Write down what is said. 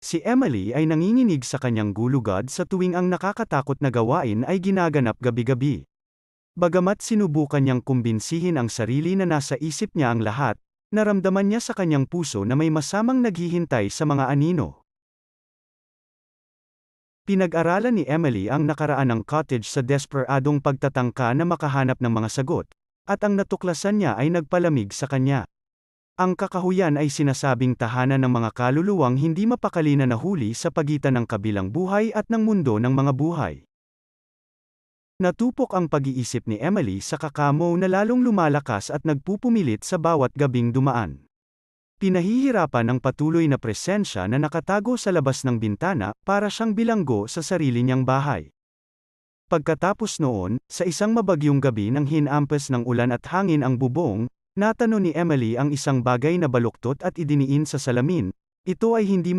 Si Emily ay nanginginig sa kanyang gulugod sa tuwing ang nakakatakot na gawain ay ginaganap gabi-gabi. Bagamat sinubukan niyang kumbinsihin ang sarili na nasa isip niya ang lahat, naramdaman niya sa kanyang puso na may masamang naghihintay sa mga anino. Pinag-aralan ni Emily ang nakaraan ng cottage sa desperadong pagtatangka na makahanap ng mga sagot, at ang natuklasan niya ay nagpalamig sa kanya. Ang kakahuyan ay sinasabing tahanan ng mga kaluluwang hindi mapakali na nahuli sa pagitan ng kabilang buhay at ng mundo ng mga buhay. Natupok ang pag-iisip ni Emily sa kakamo na lalong lumalakas at nagpupumilit sa bawat gabing dumaan. Pinahihirapan ang patuloy na presensya na nakatago sa labas ng bintana, para siyang bilanggo sa sarili niyang bahay. Pagkatapos noon, sa isang mabagyong gabi nang hinampas ng ulan at hangin ang bubong, natano ni Emily ang isang bagay na baluktot at idiniin sa salamin. Ito ay hindi